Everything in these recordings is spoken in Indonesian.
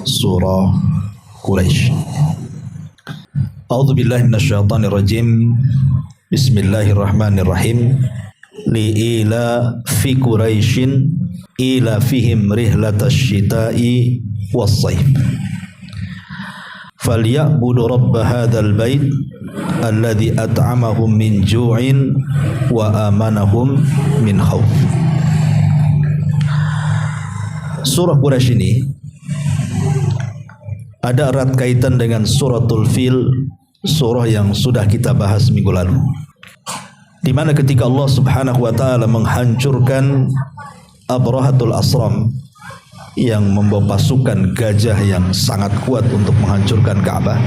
Surah Quraisy. A'udzu billahi minasyaitonir rajim. Bismillahirrahmanirrahim. Li'ila fi Quraisyin ila fihim rihlatash shita'i was-sayf. Falyabudu rabb hadzal bait alladzi at'amahum min ju'in wa amanahum min khauf. Surah Quraisy ini ada erat kaitan dengan suratul Fil, surah yang sudah kita bahas minggu lalu, di mana ketika Allah Subhanahu wa taala menghancurkan Abrahatul Asram yang membawa pasukan gajah yang sangat kuat untuk menghancurkan Ka'bah,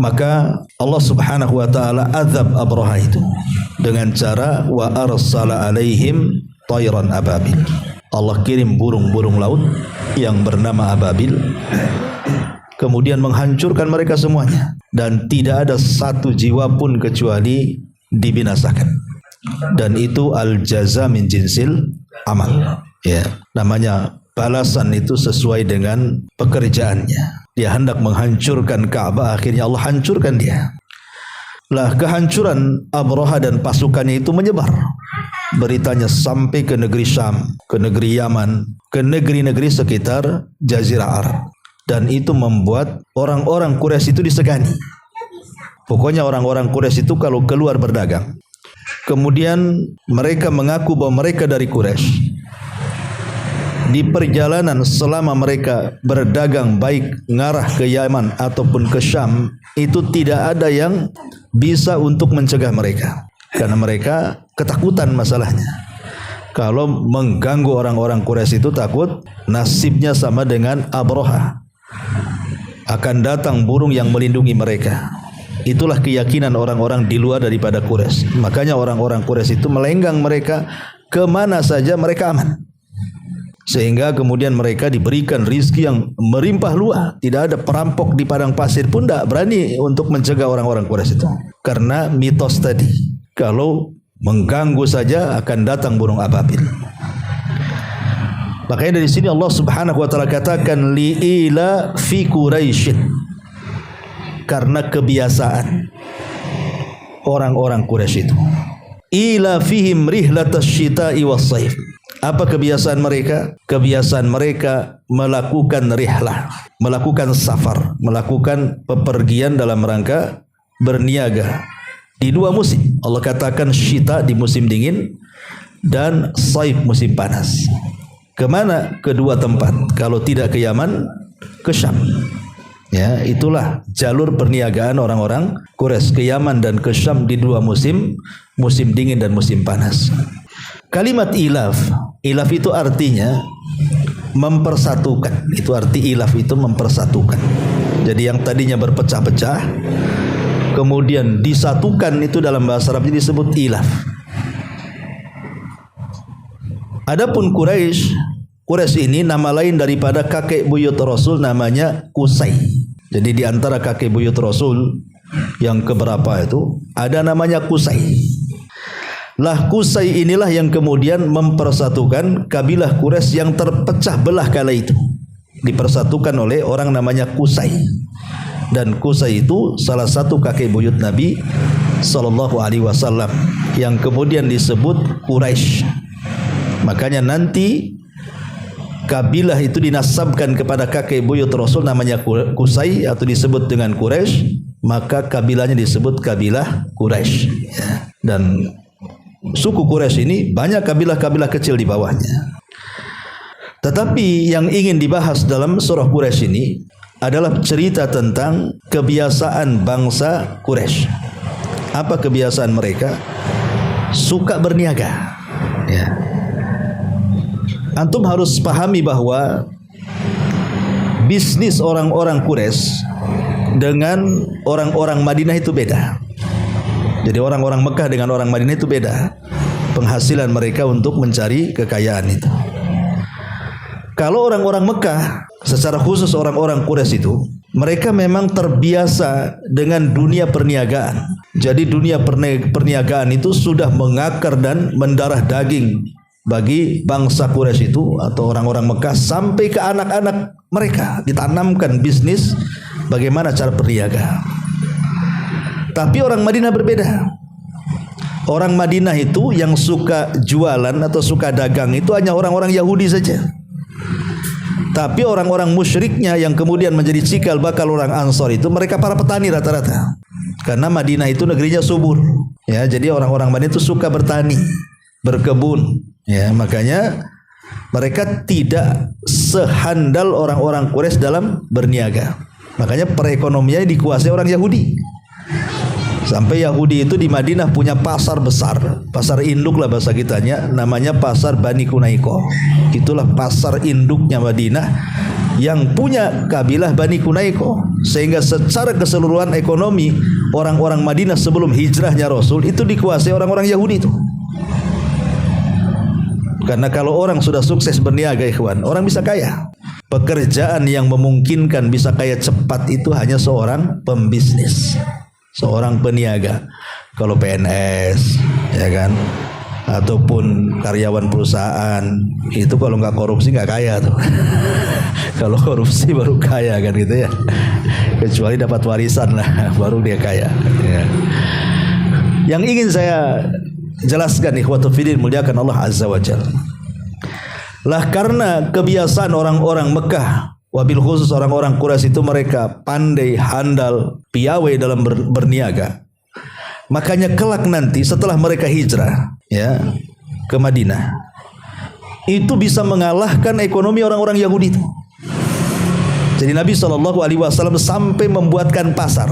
maka Allah Subhanahu wa taala azab Abraha itu dengan cara wa arsala alaihim tayran ababil. Allah kirim burung-burung laut yang bernama ababil, kemudian menghancurkan mereka semuanya, dan tidak ada satu jiwa pun kecuali dibinasakan. Dan itu al-jaza min jinsil amal, ya, namanya balasan itu sesuai dengan pekerjaannya. Dia hendak menghancurkan Ka'bah, akhirnya Allah hancurkan dia. Lah, kehancuran Abraha dan pasukannya itu menyebar, beritanya sampai ke negeri Syam, ke negeri Yaman, ke negeri-negeri sekitar Jazirah Arab, dan itu membuat orang-orang Quraisy itu disegani. Pokoknya orang-orang Quraisy itu kalau keluar berdagang, kemudian mereka mengaku bahwa mereka dari Quraisy, di perjalanan selama mereka berdagang baik ngarah ke Yaman ataupun ke Syam, itu tidak ada yang bisa untuk mencegah mereka, karena mereka ketakutan masalahnya. Kalau mengganggu orang-orang Quraisy itu takut nasibnya sama dengan Abraha, akan datang burung yang melindungi mereka. Itulah keyakinan orang-orang di luar daripada Quraisy. Makanya orang-orang Quraisy itu melenggang mereka kemana saja mereka aman, sehingga kemudian mereka diberikan rizki yang merimpah luas. Tidak ada perampok di padang pasir pun tidak berani untuk mencegah orang-orang Quraisy itu, karena mitos tadi, kalau mengganggu saja akan datang burung ababil. Makanya dari sini Allah Subhanahu wa taala katakan li'ila fi Quraisyin, karena kebiasaan orang-orang Quraisy itu. Ila fihim rihlatash shita'i was-sayf. Apa kebiasaan mereka? Kebiasaan mereka melakukan rihlah, melakukan safar, melakukan pepergian dalam rangka berniaga di dua musim. Allah katakan syita di musim dingin dan saif musim panas. Kemana? Kedua tempat. Kalau tidak ke Yaman, ke Syam. Ya, itulah jalur perniagaan orang-orang Quraisy, ke Yaman dan ke Syam di dua musim, musim dingin dan musim panas. Kalimat ilaf, ilaf itu artinya mempersatukan. Itu arti ilaf itu mempersatukan. Jadi yang tadinya berpecah-pecah kemudian disatukan, itu dalam bahasa Arab disebut ilaf. Adapun Quraisy ini nama lain daripada kakek buyut Rasul, namanya Qusay. Jadi di antara kakek buyut Rasul yang keberapa itu ada namanya Qusay. Lah Qusay inilah yang kemudian mempersatukan kabilah Quraisy yang terpecah belah kala itu, dipersatukan oleh orang namanya Qusay. Dan Qusay itu salah satu kakek buyut Nabi sallallahu alaihi wasallam yang kemudian disebut Quraisy. Makanya nanti kabilah itu dinasabkan kepada kakek buyut Rasul namanya Qusay atau disebut dengan Quraisy, maka kabilahnya disebut kabilah Quraisy, ya. Dan suku Quraisy ini banyak kabilah-kabilah kecil di bawahnya. Tetapi yang ingin dibahas dalam surah Quraisy ini adalah cerita tentang kebiasaan bangsa Quraisy. Apa kebiasaan mereka? Suka berniaga, ya. Antum harus pahami bahwa bisnis orang-orang Quraisy dengan orang-orang Madinah itu beda. Jadi orang-orang Mekah dengan orang Madinah itu beda penghasilan mereka untuk mencari kekayaan itu. Kalau orang-orang Mekah, secara khusus orang-orang Quraisy itu, mereka memang terbiasa dengan dunia perniagaan. Jadi dunia perniagaan itu sudah mengakar dan mendarah daging bagi bangsa Quraisy itu atau orang-orang Mekah sampai ke anak-anak mereka, ditanamkan bisnis bagaimana cara berniaga. Tapi orang Madinah berbeda. Orang Madinah itu yang suka jualan atau suka dagang itu hanya orang-orang Yahudi saja. Tapi orang-orang musyriknya yang kemudian menjadi cikal bakal orang Ansor itu mereka para petani rata-rata. Karena Madinah itu negerinya subur. Ya, jadi orang-orang Madinah itu suka bertani, berkebun. Ya, makanya mereka tidak sehandal orang-orang Quraisy dalam berniaga. Makanya perekonomiannya dikuasai orang Yahudi. Sampai Yahudi itu di Madinah punya pasar besar, pasar induk lah bahasa kitanya, namanya pasar Bani Kunaiko. Itulah pasar induknya Madinah yang punya kabilah Bani Kunaiko. Sehingga secara keseluruhan ekonomi orang-orang Madinah sebelum hijrahnya Rasul itu dikuasai orang-orang Yahudi itu. Karena kalau orang sudah sukses berniaga, ikhwan, orang bisa kaya. Pekerjaan yang memungkinkan bisa kaya cepat itu hanya seorang pembisnis, seorang peniaga. Kalau PNS, ya kan, ataupun karyawan perusahaan, itu kalau nggak korupsi nggak kaya tuh. Kalau korupsi baru kaya kan gitu ya. Kecuali dapat warisan lah, baru dia kaya. Ya. Yang ingin saya jelaskan ikhwatul fiddin muliakan Allah Azza wa Jalla. Lah karena kebiasaan orang-orang Mekah, wabil khusus orang-orang Quraisy itu mereka pandai, handal, piawai dalam berniaga. Makanya kelak nanti setelah mereka hijrah ya ke Madinah, itu bisa mengalahkan ekonomi orang-orang Yahudi itu. Jadi Nabi SAW sampai membuatkan pasar.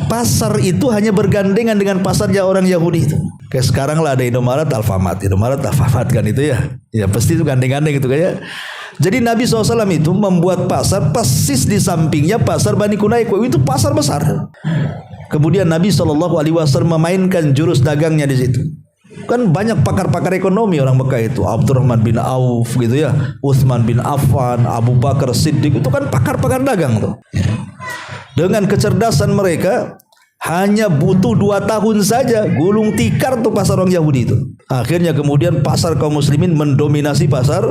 Pasar itu hanya bergandengan dengan pasarnya orang Yahudi itu. Kayak sekarang lah ada Indomaret, Alfamart kan itu ya. Ya pasti itu gandeng-gandeng gitu kayak. Jadi Nabi SAW itu membuat pasar persis di sampingnya pasar Bani Kunaiko. Itu pasar besar. Kemudian Nabi SAW memainkan jurus dagangnya di situ. Kan banyak pakar-pakar ekonomi orang Mekah itu, Abdurrahman bin Auf gitu ya, Utsman bin Affan, Abu Bakar Siddiq, itu kan pakar-pakar dagang tuh. Dengan kecerdasan mereka hanya butuh 2 tahun saja gulung tikar tuh pasar orang Yahudi itu. Akhirnya kemudian pasar kaum muslimin mendominasi pasar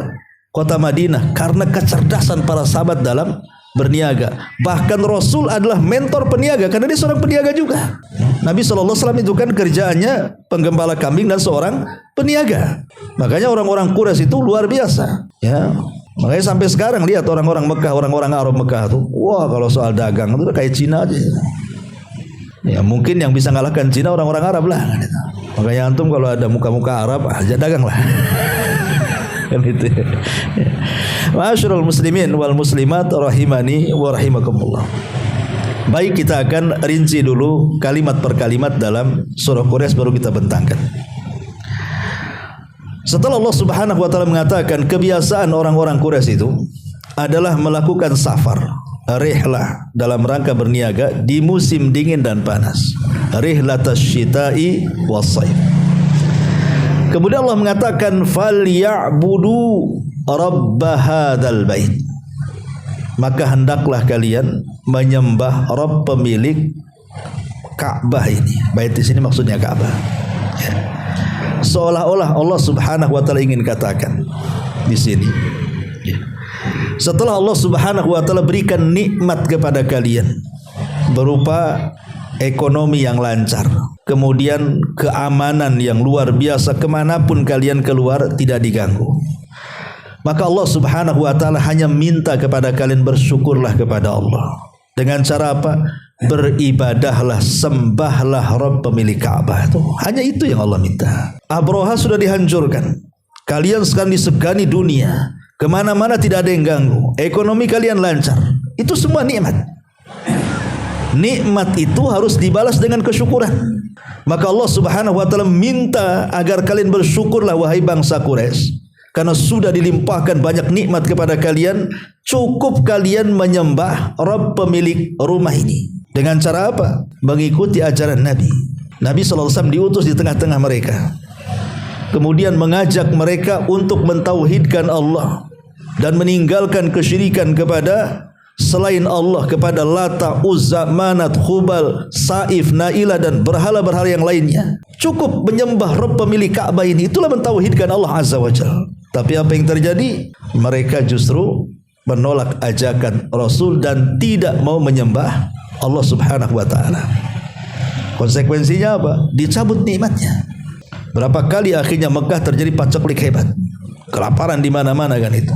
kota Madinah karena kecerdasan para sahabat dalam berniaga. Bahkan Rasul adalah mentor peniaga karena dia seorang peniaga juga. Nabi SAW itu kan kerjaannya penggembala kambing dan seorang peniaga. Makanya orang-orang Quraisy itu luar biasa. Ya, makanya sampai sekarang lihat orang-orang Mekah, orang-orang Arab Mekah tuh, wah kalau soal dagang itu kayak Cina aja. Ya mungkin yang bisa ngalahkan Cina orang-orang Arab lah. Makanya antum kalau ada muka-muka Arab aja dagang lah. Kan itu. Ma'asyiral muslimin wal muslimat rahimani wa rahimakumullah. Baik, kita akan rinci dulu kalimat per kalimat dalam surah Quraisy baru kita bentangkan. Setelah Allah Subhanahu wa taala mengatakan kebiasaan orang-orang Quraisy itu adalah melakukan safar, rihlah dalam rangka berniaga di musim dingin dan panas. Rihlatasy syita'i was-shaif. Kemudian Allah mengatakan falyabudu rabb hadzal bait. Maka hendaklah kalian menyembah Rabb pemilik Ka'bah ini. Bait di sini maksudnya Ka'bah. Ya. Seolah-olah Allah Subhanahu wa taala ingin katakan di sini. Ya. Setelah Allah Subhanahu wa taala berikan nikmat kepada kalian berupa ekonomi yang lancar, kemudian keamanan yang luar biasa, kemanapun kalian keluar tidak diganggu, maka Allah Subhanahu wa taala hanya minta kepada kalian bersyukurlah kepada Allah. Dengan cara apa? Beribadahlah, sembahlah Rabb pemilik Ka'bah. Itu hanya itu yang Allah minta. Abraha sudah dihancurkan, kalian sekarang disegani dunia, kemana-mana tidak ada yang ganggu, ekonomi kalian lancar. Itu semua nikmat. Nikmat itu harus dibalas dengan kesyukuran. Maka Allah Subhanahu wa taala minta agar kalian bersyukurlah wahai bangsa Quraisy, karena sudah dilimpahkan banyak nikmat kepada kalian. Cukup kalian menyembah Rabb pemilik rumah ini. Dengan cara apa? Mengikuti ajaran Nabi. Nabi SAW diutus di tengah-tengah mereka, kemudian mengajak mereka untuk mentauhidkan Allah dan meninggalkan kesyirikan kepada selain Allah kepada Lata, Uzza, Manat, Hubal, Saif, Nailah dan berhala-berhala yang lainnya. Cukup menyembah Rabb pemilik Ka'bah ini, itulah mentauhidkan Allah Azza wa Jalla. Tapi apa yang terjadi? Mereka justru menolak ajakan Rasul dan tidak mau menyembah Allah Subhanahu wa taala. Konsekuensinya apa? Dicabut nikmatnya. Berapa kali akhirnya Mekah terjadi paceklik hebat. Kelaparan di mana-mana kan itu.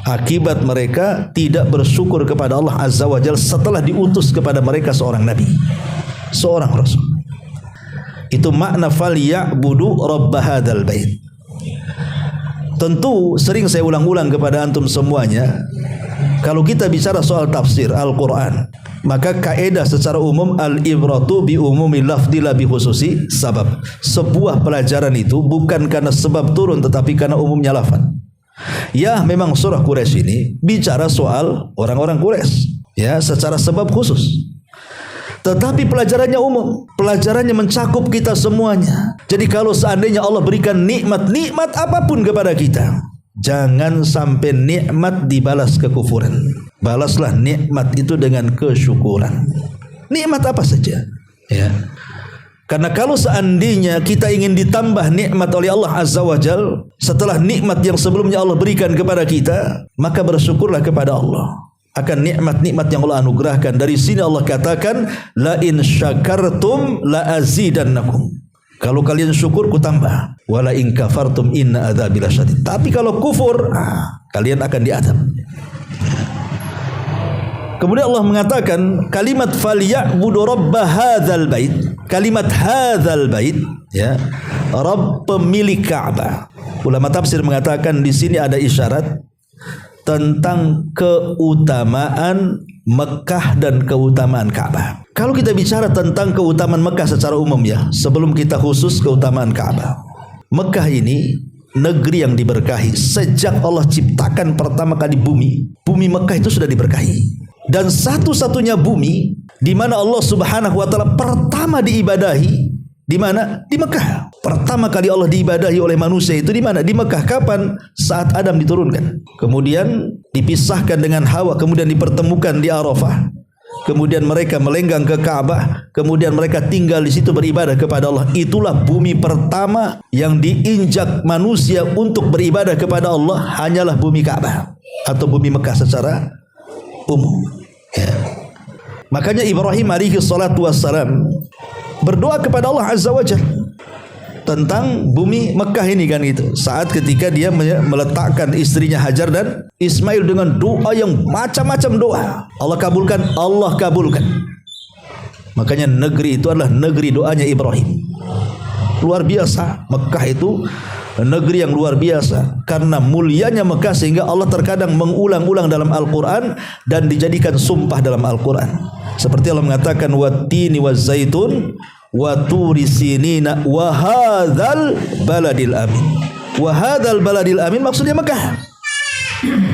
Akibat mereka tidak bersyukur kepada Allah Azza wa Jalla setelah diutus kepada mereka seorang nabi, seorang rasul. Itu makna falyabudu rabb hadzal bait. Tentu sering saya ulang-ulang kepada antum semuanya, kalau kita bicara soal tafsir Al-Qur'an, maka kaidah secara umum al-ibratu bi umumi lafdhi la bi khususi sabab. Sebuah pelajaran itu bukan karena sebab turun tetapi karena umumnya lafaz. Ya, memang surah Quraisy ini bicara soal orang-orang Quraisy, ya, secara sebab khusus. Tetapi pelajarannya umum, pelajarannya mencakup kita semuanya. Jadi kalau seandainya Allah berikan nikmat apapun kepada kita, jangan sampai nikmat dibalas kekufuran. Balaslah nikmat itu dengan kesyukuran. Nikmat apa saja, ya. Karena kalau seandainya kita ingin ditambah nikmat oleh Allah Azza wa Jal setelah nikmat yang sebelumnya Allah berikan kepada kita, maka bersyukurlah kepada Allah akan nikmat-nikmat yang Allah anugerahkan. Dari sini Allah katakan, la in syakartum la azidannakum. Kalau kalian syukur ku tambah. Wala in kafartum inna adzabi lasyadid. Tapi kalau kufur, kalian akan diadab. Kemudian Allah mengatakan kalimat falyabudu rabb hadzal bait. Kalimat hadzal bait, ya, Rabb pemilik Ka'bah. Ulama tafsir mengatakan di sini ada isyarat tentang keutamaan Mekah dan keutamaan Ka'bah. Kalau kita bicara tentang keutamaan Mekah secara umum, ya, sebelum kita khusus keutamaan Ka'bah. Mekah ini negeri yang diberkahi. Sejak Allah ciptakan pertama kali bumi Mekah itu sudah diberkahi. Dan satu-satunya bumi di mana Allah Subhanahu wa taala pertama diibadahi, di mana? Di Mekah. Pertama kali Allah diibadahi oleh manusia itu di mana? Di Mekah. Kapan? Saat Adam diturunkan. Kemudian dipisahkan dengan Hawa, kemudian dipertemukan di Arafah. Kemudian mereka melenggang ke Ka'bah, kemudian mereka tinggal di situ beribadah kepada Allah. Itulah bumi pertama yang diinjak manusia untuk beribadah kepada Allah, hanyalah bumi Ka'bah atau bumi Mekah secara umum, ya. Makanya Ibrahim alaihi salatu wassalam berdoa kepada Allah Azza wa Jalla tentang bumi Mekah ini kan itu. Saat ketika dia meletakkan istrinya Hajar dan Ismail dengan doa yang macam-macam doa. Allah kabulkan. Makanya negeri itu adalah negeri doanya Ibrahim. Luar biasa. Mekah itu negeri yang luar biasa karena mulianya Mekah sehingga Allah terkadang mengulang-ulang dalam Al-Quran dan dijadikan sumpah dalam Al-Quran. Seperti Allah mengatakan wattini wazzaitun wa turi sinina wa hadzal baladil amin. Wa hadzal baladil amin maksudnya Mekah.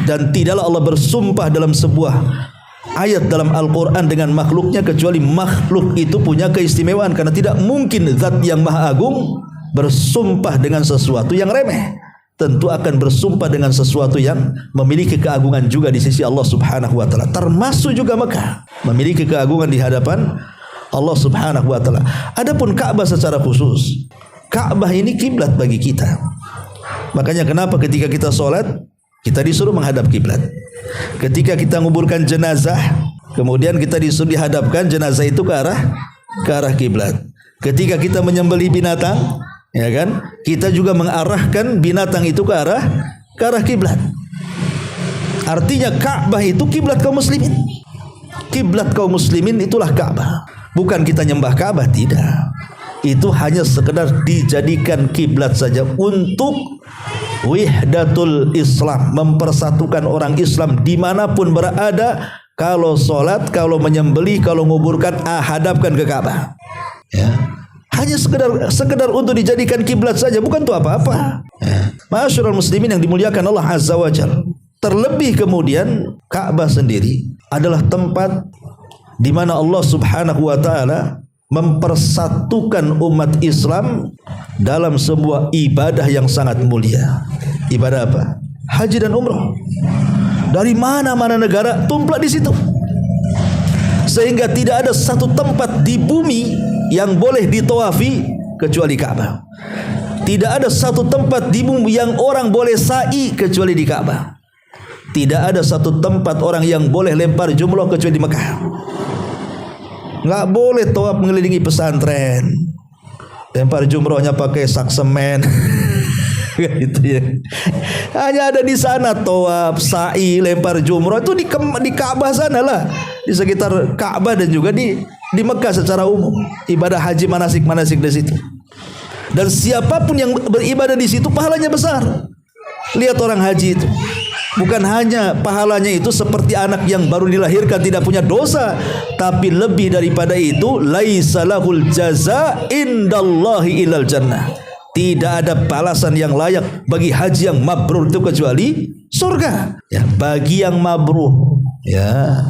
Dan tidaklah Allah bersumpah dalam sebuah ayat dalam Al-Quran dengan makhluknya kecuali makhluk itu punya keistimewaan, karena tidak mungkin zat yang maha agung bersumpah dengan sesuatu yang remeh. Tentu akan bersumpah dengan sesuatu yang memiliki keagungan juga di sisi Allah Subhanahu wa taala. Termasuk juga Mekah memiliki keagungan di hadapan Allah Subhanahu wa taala. Adapun Ka'bah secara khusus, Ka'bah ini kiblat bagi kita. Makanya kenapa ketika kita sholat kita disuruh menghadap kiblat. Ketika kita menguburkan jenazah, kemudian kita disuruh dihadapkan jenazah itu ke arah kiblat. Ketika kita menyembelih binatang, ya kan, kita juga mengarahkan binatang itu ke arah kiblat. Artinya Ka'bah itu kiblat kaum muslimin. Kiblat kaum muslimin itulah Ka'bah. Bukan kita nyembah Ka'bah, tidak. Itu hanya sekedar dijadikan kiblat saja untuk wihdatul Islam, mempersatukan orang Islam dimanapun berada. Kalau sholat, kalau menyembelih, kalau menguburkan, hadapkan ke Ka'bah. Ya. Hanya sekedar untuk dijadikan kiblat saja, bukan itu apa-apa. Ya. Ma'asyiral muslimin yang dimuliakan Allah Azza wa Jalla. Terlebih kemudian Ka'bah sendiri adalah tempat di mana Allah Subhanahu wa taala mempersatukan umat Islam dalam sebuah ibadah yang sangat mulia. Ibadah apa? Haji dan umrah. Dari mana-mana negara tumplak di situ. Sehingga tidak ada satu tempat di bumi yang boleh ditawafi kecuali Ka'bah. Tidak ada satu tempat di bumi yang orang boleh sa'i kecuali di Ka'bah. Tidak ada satu tempat orang yang boleh lempar jumroh kecuali di Mekah. Nggak boleh tawaf mengelilingi pesantren. Lempar jumrohnya pakai sak semen. Gitu ya. Hanya ada di sana tawaf, sa'i, lempar jumroh itu di Ka'bah sana lah, di sekitar Ka'bah dan juga di Mekah secara umum. Ibadah haji manasik di situ. Dan siapapun yang beribadah di situ pahalanya besar. Lihat orang haji itu, bukan hanya pahalanya itu seperti anak yang baru dilahirkan tidak punya dosa, tapi lebih daripada itu, laisa lahul jaza indallahi ilal jannah. Tidak ada balasan yang layak bagi haji yang mabrur itu kecuali surga. Ya, bagi yang mabrur, ya,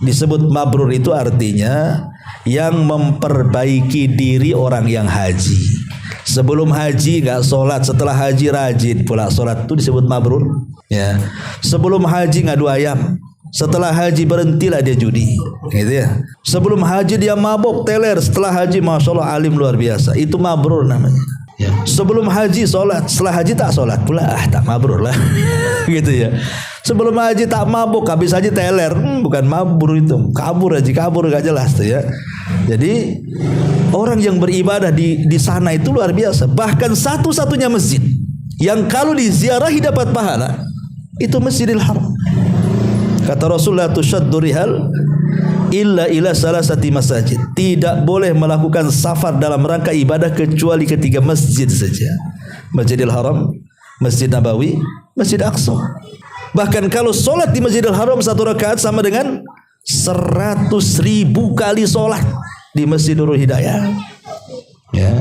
disebut mabrur itu artinya yang memperbaiki diri orang yang haji. Sebelum haji nggak sholat, setelah haji rajin pula sholat, itu disebut mabrur. Ya, sebelum haji ngadu ayam, setelah haji berhentilah dia judi, gitu ya. Sebelum haji dia mabok teler, setelah haji masya Allah alim luar biasa, itu mabrur namanya. Ya. Sebelum haji sholat, setelah haji tak sholat pula, tak mabrur lah. Gitu ya. Sebelum haji tak mabuk, habis haji teler, bukan mabrur itu, kabur haji, kabur gak jelas tuh ya. Jadi orang yang beribadah di sana itu luar biasa. Bahkan satu-satunya masjid yang kalau diziarahi dapat pahala itu Masjidil Haram. Kata Rasulullah, tushaddu rihal illa ila salasati masajid. Tidak boleh melakukan safar dalam rangka ibadah kecuali ke 3 masjid saja. Masjidil Haram, Masjid Nabawi, Masjid Aqsa. Bahkan kalau solat di Masjidil Haram 1 rakaat sama dengan 100.000 kali solat di Masjid Nurul Hidayah. Ya,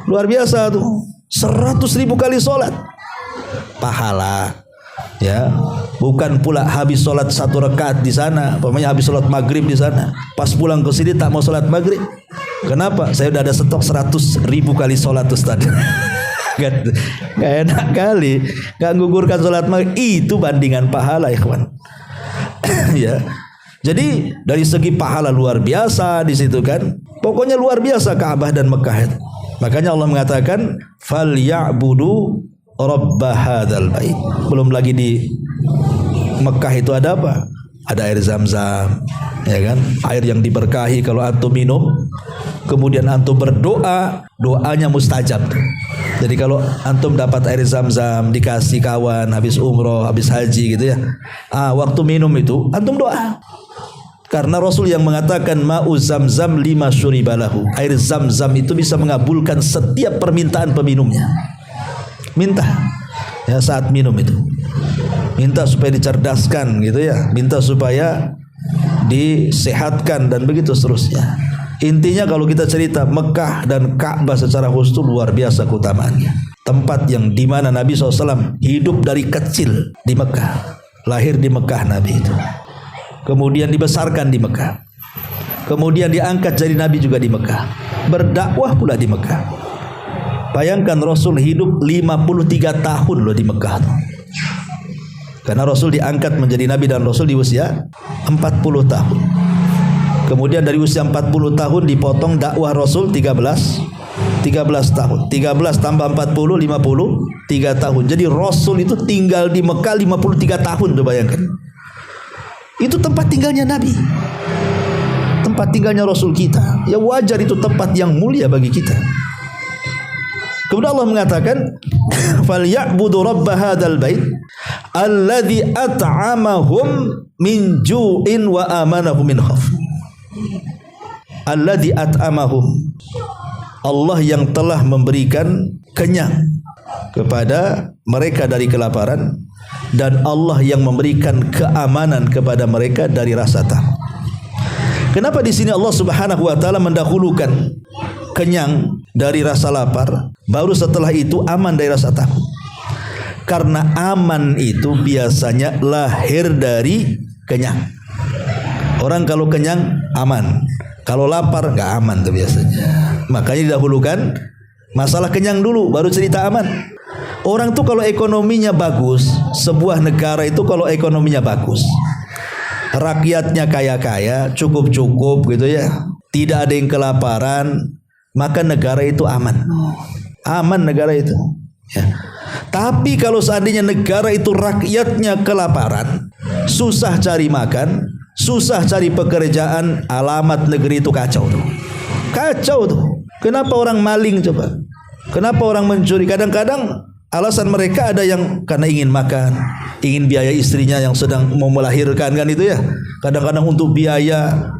luar biasa tuh. 100.000 kali solat pahala. Ya, bukan pula habis sholat 1 rakaat di sana, umpamanya habis sholat maghrib di sana, pas pulang ke sini tak mau sholat maghrib. Kenapa? Saya udah ada stok 100.000 kali sholat Ustaz. Gak enak kali, gak gugurkan sholat maghrib. Itu bandingan pahala, ikhwan. Ya, jadi dari segi pahala luar biasa di situ kan. Pokoknya luar biasa Ka'bah dan Mekah itu. Makanya Allah mengatakan, "Falyabudu Rabb hadzal bait." Belum lagi di Mekah itu ada apa? Ada air Zam-Zam, ya kan? Air yang diberkahi kalau antum minum, kemudian antum berdoa, doanya mustajab. Jadi kalau antum dapat air Zam-Zam dikasih kawan habis umroh, habis haji gitu ya. Waktu minum itu antum doa. Karena Rasul yang mengatakan ma'u Zam-Zam lima syuribalahu. Air Zam-Zam itu bisa mengabulkan setiap permintaan peminumnya. Minta ya saat minum itu, minta supaya dicerdaskan gitu ya, minta supaya disehatkan dan begitu seterusnya. Intinya kalau kita cerita Mekah dan Ka'bah secara khusus luar biasa keutamaannya. Tempat yang dimana Nabi SAW hidup dari kecil di Mekah, lahir di Mekah Nabi itu, kemudian dibesarkan di Mekah, kemudian diangkat jadi Nabi juga di Mekah, berdakwah pula di Mekah. Bayangkan Rasul hidup 53 tahun loh di Mekah tuh. Karena Rasul diangkat menjadi Nabi dan Rasul di usia 40 tahun. Kemudian dari usia 40 tahun dipotong dakwah Rasul 13 tahun. 13 tambah 40, 53 tahun. Jadi Rasul itu tinggal di Mekah 53 tahun tuh, bayangkan. Itu tempat tinggalnya Nabi, tempat tinggalnya Rasul kita. Ya wajar itu tempat yang mulia bagi kita. Kemudian Allah mengatakan, "Falyabudu rabb hadzal bait alladzi at'amahum min ju'in wa amanahum min khauf." Alladzi at'amahum, Allah yang telah memberikan kenyang kepada mereka dari kelaparan, dan Allah yang memberikan keamanan kepada mereka dari rasa takut. Kenapa di sini Allah Subhanahu wa taala mendahulukan kenyang dari rasa lapar, baru setelah itu aman dari rasa takut? Karena aman itu biasanya lahir dari kenyang. Orang kalau kenyang aman, kalau lapar nggak aman tuh biasanya. Makanya didahulukan masalah kenyang dulu, baru cerita aman. Orang tuh kalau ekonominya bagus, sebuah negara itu kalau ekonominya bagus, rakyatnya kaya-kaya, cukup-cukup gitu ya, tidak ada yang kelaparan, maka negara itu aman. Aman negara itu. Ya. Tapi kalau seandainya negara itu rakyatnya kelaparan, susah cari makan, susah cari pekerjaan, alamat negeri itu kacau tuh. Kacau tuh. Kenapa orang maling coba? Kenapa orang mencuri? Kadang-kadang alasan mereka ada yang karena ingin makan, ingin biaya istrinya yang sedang mau melahirkan kan itu ya. Kadang-kadang untuk biaya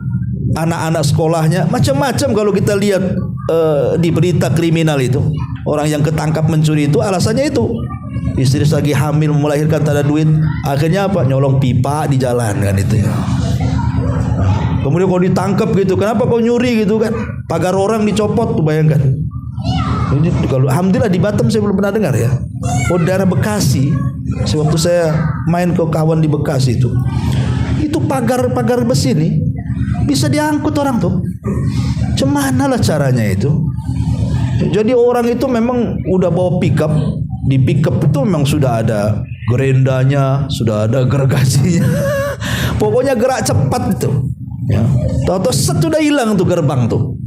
anak-anak sekolahnya, macam-macam kalau kita lihat di berita kriminal itu. Orang yang ketangkap mencuri itu alasannya itu. Istri lagi hamil melahirkan tak ada duit, akhirnya apa? Nyolong pipa di jalan kan itu ya. Kemudian kalau ditangkap gitu, kenapa kau nyuri gitu kan? Pagar orang dicopot tuh, bayangkan. Ini kalau alhamdulillah di Batam saya belum pernah dengar ya. Oh, daerah Bekasi, sewaktu saya main ke kawan di Bekasi itu pagar besi nih bisa diangkut orang tuh. Cemana lah caranya itu? Jadi orang itu memang udah bawa pickup, di pickup itu memang sudah ada gerendanya, sudah ada gergajinya. Pokoknya gerak cepat itu. Ya, tahu-tahu set sudah hilang tuh gerbang tuh.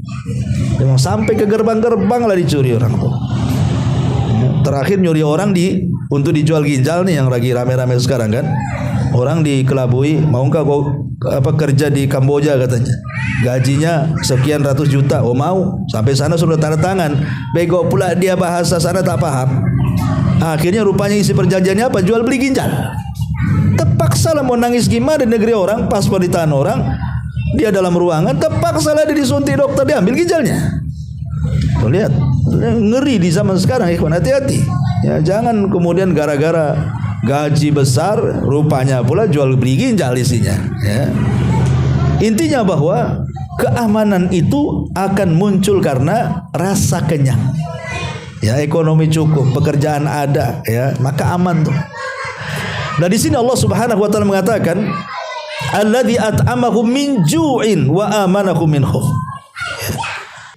Memang sampai ke gerbang-gerbang lah dicuri orang tuh. Terakhir nyuri orang untuk dijual ginjal nih yang lagi rame-rame sekarang kan. Orang dikelabui, mau enggak kau kerja di Kamboja katanya. Gajinya sekian ratus juta. Oh mau. Sampai sana sudah tanda tangan. Bego pula dia, bahasa sana tak paham. Akhirnya rupanya isi perjanjiannya apa? Jual beli ginjal. Terpaksa lah, mau nangis gimana di negeri orang, paspor ditahan orang. Dia dalam ruangan, terpaksa lah dia disuntik dokter, diambil ginjalnya. Tuh lihat, ngeri di zaman sekarang, ikhwan, hati-hati. Ya, jangan kemudian gara-gara gaji besar, rupanya pula jual beli ginjal isinya. Ya. Intinya bahwa keamanan itu akan muncul karena rasa kenyang. Ya, ekonomi cukup, pekerjaan ada, ya, maka aman tuh. Nah, di sini Allah Subhanahu wa taala mengatakan, alladzi at'amahum min ju'in wa amanahum min khauf.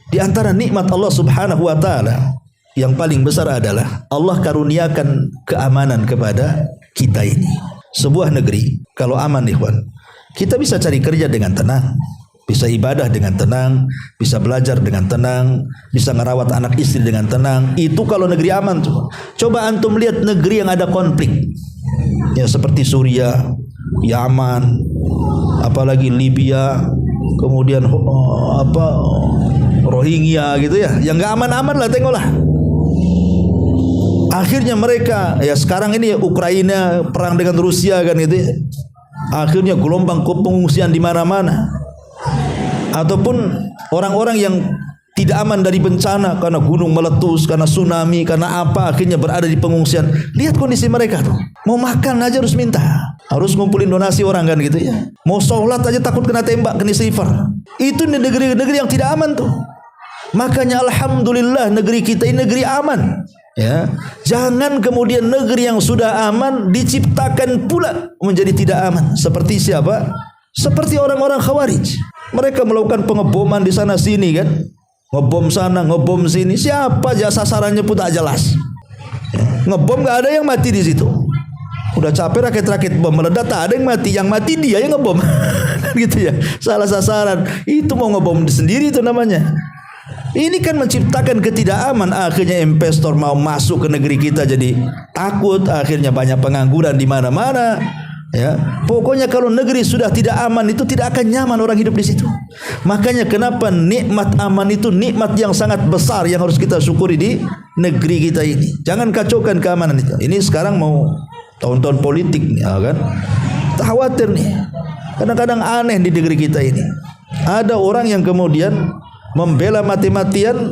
Di antara nikmat Allah Subhanahu wa taala yang paling besar adalah Allah karuniakan keamanan kepada kita ini. Sebuah negeri kalau aman, ikhwan, kita bisa cari kerja dengan tenang, bisa ibadah dengan tenang, bisa belajar dengan tenang, bisa ngerawat anak istri dengan tenang. Itu kalau negeri aman tuh. Coba antum lihat negeri yang ada konflik. Ya, seperti Suriah, Yaman, apalagi Libya, kemudian Rohingya gitu ya, yang nggak aman-aman lah, tengoklah. Akhirnya mereka, ya sekarang ini Ukraina perang dengan Rusia kan gitu ya. Akhirnya gelombang pengungsian di mana-mana. Ataupun orang-orang yang tidak aman dari bencana karena gunung meletus, karena tsunami, karena apa, akhirnya berada di pengungsian. Lihat kondisi mereka tuh. Mau makan aja harus minta, harus ngumpulin donasi orang kan gitu ya. Mau sholat aja takut kena tembak, kena sniper. Itu negeri-negeri yang tidak aman tuh. Makanya alhamdulillah negeri kita ini negeri aman. Ya, jangan kemudian negeri yang sudah aman diciptakan pula menjadi tidak aman. Seperti siapa? Seperti orang-orang Khawarij. Mereka melakukan pengeboman di sana sini kan. Ngebom sana, ngebom sini. Siapa aja sasarannya pun tak jelas. Ngebom nggak ada yang mati di situ. Udah capek rakit-rakit bom meledak, tak ada yang mati. Yang mati dia yang ngebom. Gitu ya. Salah sasaran. Itu mau ngebom sendiri itu namanya. Ini kan menciptakan ketidakaman. Akhirnya investor mau masuk ke negeri kita jadi takut. Akhirnya banyak pengangguran di mana-mana. Ya, pokoknya kalau negeri sudah tidak aman itu tidak akan nyaman orang hidup di situ. Makanya kenapa nikmat aman itu nikmat yang sangat besar yang harus kita syukuri di negeri kita ini. Jangan kacaukan keamanan itu. Ini sekarang mau tahun-tahun politik nih, ya kan? Tak khawatir nih. Kadang-kadang aneh di negeri kita ini. Ada orang yang kemudian membela mati-matian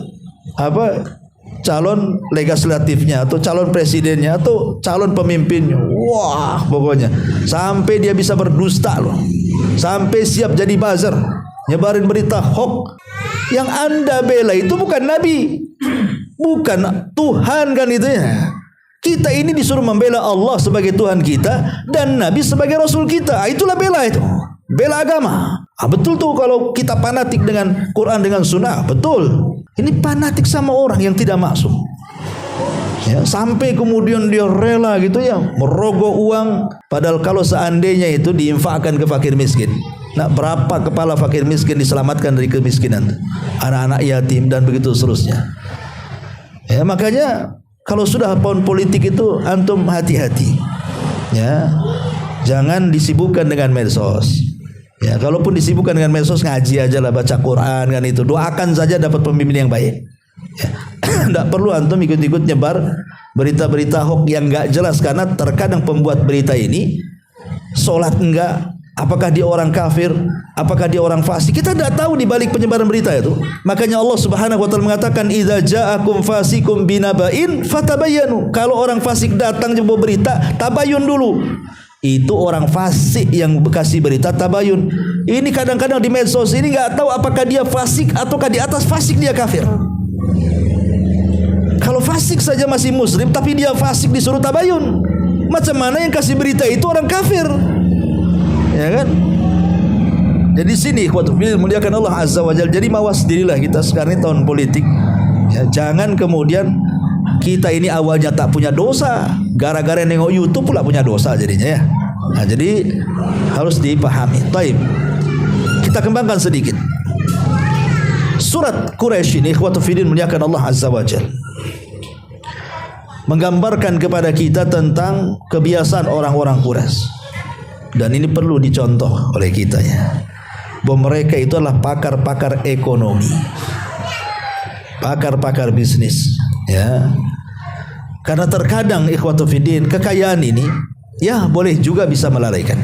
calon legislatifnya atau calon presidennya atau calon pemimpinnya. Wah, pokoknya sampai dia bisa berdusta loh. Sampai siap jadi buzzer, nyebarin berita hoax. Yang Anda bela itu bukan nabi, bukan Tuhan kan itu ya. Kita ini disuruh membela Allah sebagai Tuhan kita dan nabi sebagai rasul kita. Itulah bela itu. Bela agama. Betul tuh kalau kita fanatik dengan Quran dengan sunnah, betul. Ini fanatik sama orang yang tidak masuk. Ya, sampai kemudian dia rela gitu ya merogoh uang, padahal kalau seandainya itu diinfakkan ke fakir miskin, nah berapa kepala fakir miskin diselamatkan dari kemiskinan, anak-anak yatim dan begitu seterusnya. Ya, makanya kalau sudah pohon politik itu antum hati-hati. Ya, jangan disibukkan dengan medsos. Ya, kalaupun disibukkan dengan medsos, ngaji aja lah, baca Quran kan itu. Doakan saja dapat pemimpin yang baik. Ya. Tidak perlu antum ikut-ikut nyebar berita-berita hoax yang enggak jelas, karena terkadang pembuat berita ini sholat enggak, apakah dia orang kafir, apakah dia orang fasik, kita tidak tahu di balik penyebaran berita itu. Makanya Allah Subhanahu wa taala mengatakan idza ja'akum fasikum binaba'in fatabayyanu. Kalau orang fasik datang membawa berita, tabayun dulu. Itu orang fasik yang kasih berita tabayun. Ini kadang-kadang di medsos ini enggak tahu apakah dia fasik ataukah di atas fasik dia kafir. Kalau fasik saja masih muslim, tapi dia fasik disuruh tabayun, macam mana yang kasih berita itu orang kafir? Ya kan? Jadi sini ikhwatul fillah muliakan Allah Azza wa Jalla. Jadi mawas dirilah kita sekarang ini tahun politik. Ya, jangan kemudian kita ini awalnya tak punya dosa, gara-gara nengok YouTube pula punya dosa jadinya ya. Nah, jadi harus dipahami. Baik. Kita kembangkan sedikit. Surat Quraisy ini ikhwatul fillah muliakan Allah Azza wa Jalla menggambarkan kepada kita tentang kebiasaan orang-orang Quraisy, dan ini perlu dicontoh oleh kita ya, bahwa mereka itu adalah pakar-pakar ekonomi, pakar-pakar bisnis ya. Karena terkadang ikhwatul fiddin, kekayaan ini ya boleh juga bisa melalaikan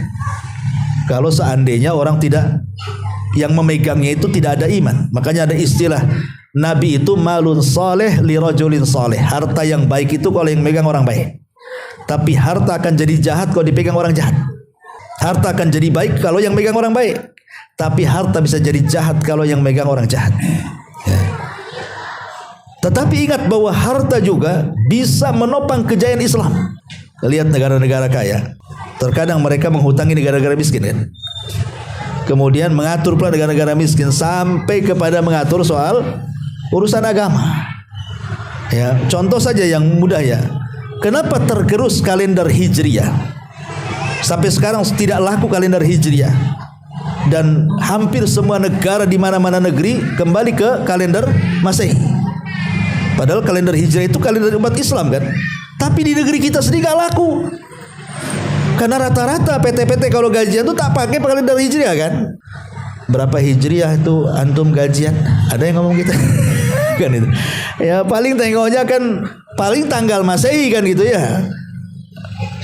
kalau seandainya orang tidak, yang memegangnya itu tidak ada iman. Makanya ada istilah Nabi itu malun saleh li rajulin saleh. Harta yang baik itu kalau yang megang orang baik. Tapi harta akan jadi jahat kalau dipegang orang jahat. Harta akan jadi baik kalau yang megang orang baik. Tapi harta bisa jadi jahat kalau yang megang orang jahat. Ya. Tetapi ingat bahwa harta juga bisa menopang kejayaan Islam. Lihat negara-negara kaya, terkadang mereka menghutangi negara-negara miskin kan. Kemudian mengatur pula negara-negara miskin sampai kepada mengatur soal urusan agama. Ya, contoh saja yang mudah ya. Kenapa tergerus kalender Hijriah? Sampai sekarang tidak laku kalender Hijriah. Dan hampir semua negara di mana-mana negeri kembali ke kalender Masehi. Padahal kalender Hijriah itu kalender umat Islam kan. Tapi di negeri kita sendiri gak laku. Karena rata-rata PT-PT kalau gajian itu tak pakai kalender Hijriah kan. Berapa Hijriah itu antum gajian? Ada yang ngomong gitu? Kan itu. Ya paling tengoknya kan paling tanggal Masehi kan gitu ya.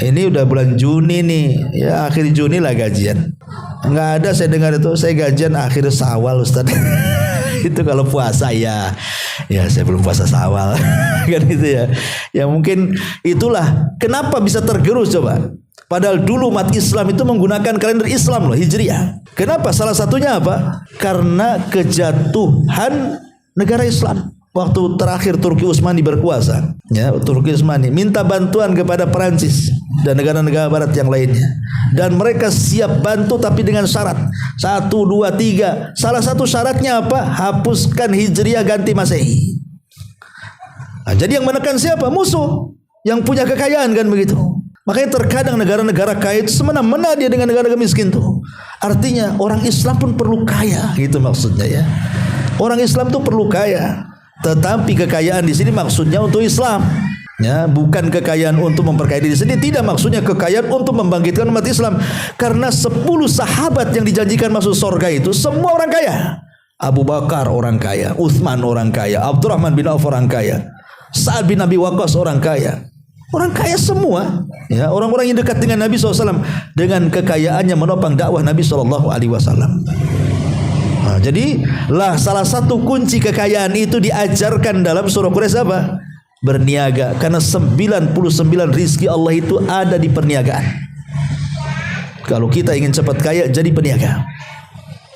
Ini udah bulan Juni nih, ya akhir Juni lah gajian. Enggak ada saya dengar itu, saya gajian akhir Syawal Ustaz. Itu kalau puasa ya. Ya saya belum puasa Syawal. Kan gitu ya. Ya mungkin itulah kenapa bisa tergerus coba. Padahal dulu umat Islam itu menggunakan kalender Islam loh, Hijriah. Kenapa? Salah satunya apa? Karena kejatuhan negara Islam. Waktu terakhir Turki Utsmani berkuasa, ya, Turki Utsmani minta bantuan kepada Perancis dan negara-negara barat yang lainnya. Dan mereka siap bantu tapi dengan syarat 1, 2, 3. Salah satu syaratnya apa? Hapuskan Hijriah, ganti Masehi. Nah, jadi yang menekan siapa? Musuh yang punya kekayaan kan begitu. Makanya terkadang negara-negara kaya itu semena-mena dia dengan negara-negara miskin tuh. Artinya orang Islam pun perlu kaya, gitu maksudnya ya. Orang Islam tuh perlu kaya, tetapi kekayaan di sini maksudnya untuk Islam, ya, bukan kekayaan untuk memperkaya diri sendiri. Tidak, maksudnya kekayaan untuk membangkitkan umat Islam. Karena 10 sahabat yang dijanjikan masuk surga itu semua orang kaya. Abu Bakar orang kaya, Utsman orang kaya, Abdurrahman bin Auf orang kaya, Sa'ad bin Abi Waqqas orang kaya. Orang kaya semua, ya, orang-orang yang dekat dengan Nabi SAW dengan kekayaannya menopang dakwah Nabi SAW. Nah, jadi lah salah satu kunci kekayaan itu diajarkan dalam surah Quraisy apa? Berniaga. Karena 99 rizki Allah itu ada di perniagaan. Kalau kita ingin cepat kaya, jadi peniaga.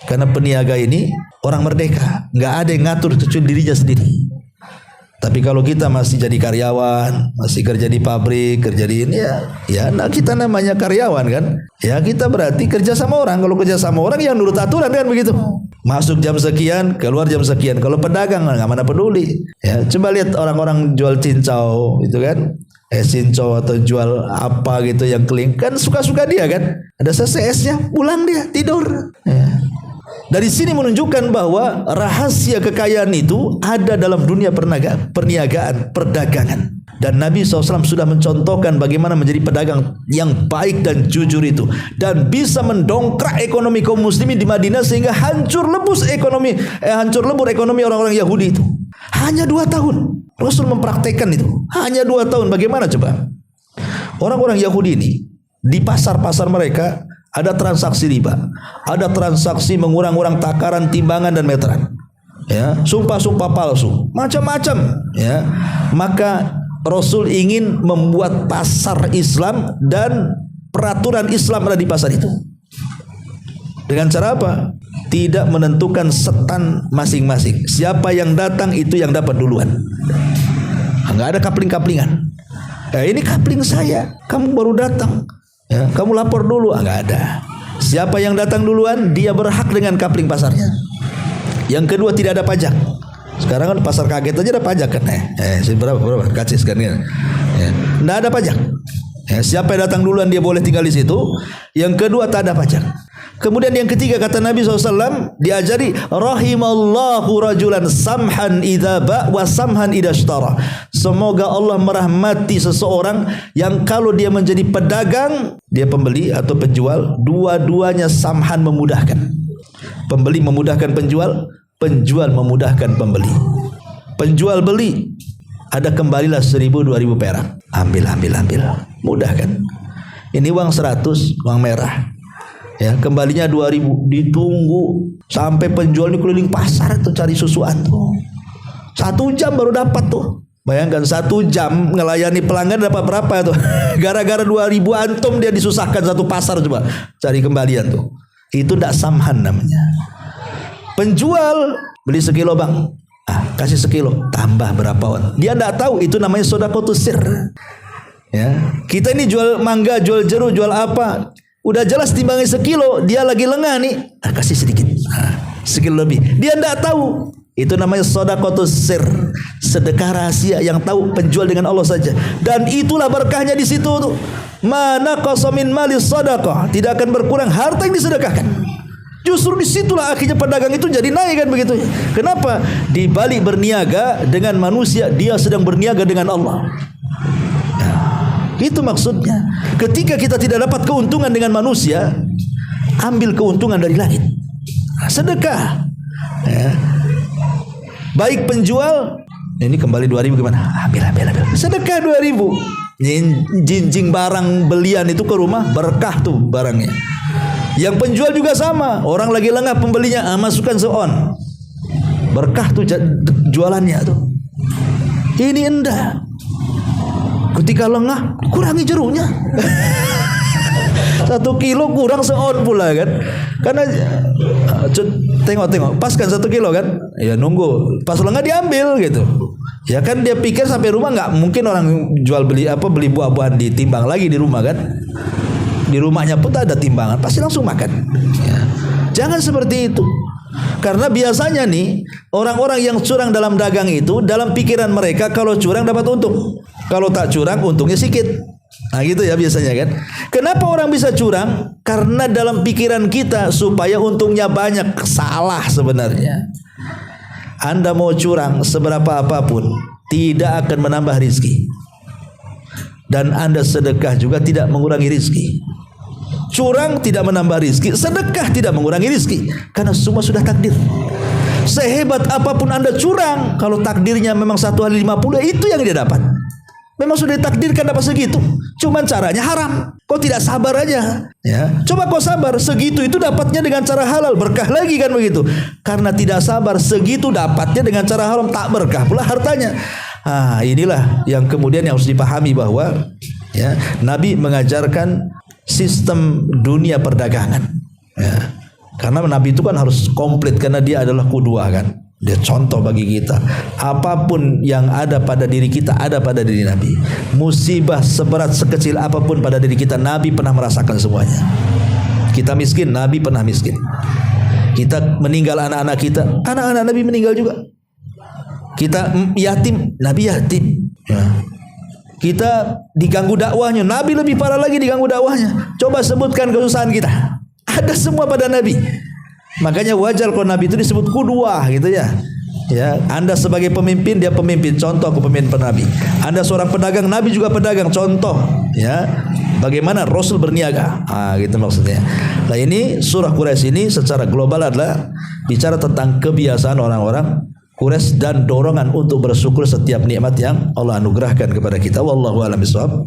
Karena peniaga ini orang merdeka, nggak ada yang ngatur kecuali dirinya sendiri. Tapi kalau kita masih jadi karyawan, masih kerja di pabrik, kerja di ini ya nah kita namanya karyawan kan? Ya kita berarti kerja sama orang. Kalau kerja sama orang yang nurut aturan kan begitu. Masuk jam sekian, keluar jam sekian. Kalau pedagang nggak mana peduli. Ya, coba lihat orang-orang jual cincau, itu kan, cincau atau jual apa gitu yang keliling, kan suka-suka dia kan. Ada CCS-nya, pulang dia tidur. Ya. Dari sini menunjukkan bahwa rahasia kekayaan itu ada dalam dunia perniagaan, perdagangan. Dan Nabi SAW sudah mencontohkan bagaimana menjadi pedagang yang baik dan jujur itu, dan bisa mendongkrak ekonomi kaum muslimin di Madinah sehingga hancur lebur ekonomi orang-orang Yahudi itu. Hanya 2 tahun Rasul mempraktekkan itu. Hanya 2 tahun. Bagaimana coba? Orang-orang Yahudi ini di pasar-pasar mereka ada transaksi riba, ada transaksi mengurang-urang takaran, timbangan dan meteran. Ya, sumpah-sumpah palsu, macam-macam. Ya, maka Rasul ingin membuat pasar Islam dan peraturan Islam ada di pasar itu. Dengan cara apa? Tidak menentukan setan masing-masing. Siapa yang datang itu yang dapat duluan. Enggak ada kapling-kaplingan. Ini kapling saya, kamu baru datang. Ya, kamu lapor dulu. Enggak ada. Siapa yang datang duluan, dia berhak dengan kapling pasarnya. Yang kedua, tidak ada pajak. Sekarang kan pasar kaget aja ada pajak kan? Berapa kacis kan? Ya. Nggak ada pajak. Ya, siapa yang datang duluan dia boleh tinggal di situ. Yang kedua, tak ada pajak. Kemudian yang ketiga, kata Nabi SAW, diajari rahimallahu rajulan samhan idza ba' wa samhan idza ishtara. Semoga Allah merahmati seseorang yang kalau dia menjadi pedagang, dia pembeli atau penjual, dua-duanya samhan, memudahkan. Pembeli memudahkan penjual, penjual memudahkan pembeli. Penjual beli, ada kembalilah 1.000-2.000 perak. Ambil. Mudah kan? Ini uang 100, uang merah. Ya, kembalinya 2.000. Ditunggu sampai penjual ini keliling pasar tuh cari susuan tuh. 1 jam baru dapat tuh. Bayangkan 1 jam ngelayani pelanggan dapat berapa tuh? Gara-gara 2.000 antum dia disusahkan satu pasar, coba cari kembalian tuh. Itu ndak samhan namanya. Penjual beli sekilo bang, kasih sekilo, tambah berapa wan? Dia ndak tahu itu namanya shadaqatus sir. Ya, kita ini jual mangga, jual jeruk, jual apa? Udah jelas timbangnya sekilo, dia lagi lengah nih, kasih sedikit, sekilo lebih. Dia ndak tahu. Itu namanya shadaqatus sir, sedekah rahasia yang tahu penjual dengan Allah saja. Dan itulah berkahnya di situ tuh. Mana qasamin malis sadaqah, tidak akan berkurang harta yang disedekahkan. Justru disitulah akhirnya pedagang itu jadi naik kan begitu. Kenapa? Di balik berniaga dengan manusia, dia sedang berniaga dengan Allah. Itu maksudnya. Ketika kita tidak dapat keuntungan dengan manusia, ambil keuntungan dari langit. Sedekah. Ya. Baik penjual, ini kembali 2.000 gimana? Ambil. Sedekah 2.000. Jinjing barang belian itu ke rumah, berkah tuh barangnya. Yang penjual juga sama. Orang lagi lengah pembelinya, masukkan seon. Berkah tuh jualannya tuh. Ini enggak. Ketika lengah, kurangi jeruknya. 1 kilo kurang seon pula kan. Karena tengok, pas kan 1 kilo kan. Ya nunggu, pas lengah diambil gitu. Ya kan dia pikir sampai rumah nggak mungkin orang beli buah-buahan ditimbang lagi di rumah kan. Di rumahnya pun tak ada timbangan, pasti langsung makan. Ya. Jangan seperti itu. Karena biasanya nih orang-orang yang curang dalam dagang itu, dalam pikiran mereka kalau curang dapat untung, kalau tak curang untungnya sedikit. Nah gitu ya biasanya kan. Kenapa orang bisa curang? Karena dalam pikiran kita supaya untungnya banyak. Salah sebenarnya. Anda mau curang seberapa apapun tidak akan menambah rizki. Dan Anda sedekah juga tidak mengurangi rizki. Curang tidak menambah rizki, sedekah tidak mengurangi rizki, karena semua sudah takdir. Sehebat apapun Anda curang, kalau takdirnya memang 1/50, itu yang dia dapat. Memang sudah ditakdirkan dapat segitu, cuman caranya haram. Kau tidak sabar aja, ya. Coba kau sabar, segitu itu dapatnya dengan cara halal, berkah lagi kan begitu. Karena tidak sabar, segitu dapatnya dengan cara haram, tak berkah pula hartanya. Inilah yang kemudian yang harus dipahami bahwa ya, Nabi mengajarkan sistem dunia perdagangan. Ya. Karena Nabi itu kan harus komplit karena dia adalah qudwah kan. Dia contoh bagi kita. Apapun yang ada pada diri kita ada pada diri Nabi. Musibah seberat sekecil apapun pada diri kita, Nabi pernah merasakan semuanya. Kita miskin, Nabi pernah miskin. Kita meninggal anak-anak kita, anak-anak Nabi meninggal juga. Kita yatim, Nabi yatim. Ya. Kita diganggu dakwahnya, Nabi lebih parah lagi diganggu dakwahnya. Coba sebutkan kesusahan kita. Ada semua pada Nabi. Makanya wajar kalau Nabi itu disebut qudwah gitu ya. Ya, Anda sebagai pemimpin, dia pemimpin, contoh kepemimpinan Nabi. Anda seorang pedagang, Nabi juga pedagang, contoh. Ya, bagaimana Rasul berniaga. Gitu maksudnya. Nah ini surah Quraisy ini secara global adalah bicara tentang kebiasaan orang-orang Quraisy dan dorongan untuk bersyukur setiap nikmat yang Allah anugerahkan kepada kita. Wallahu a'lam bishawab.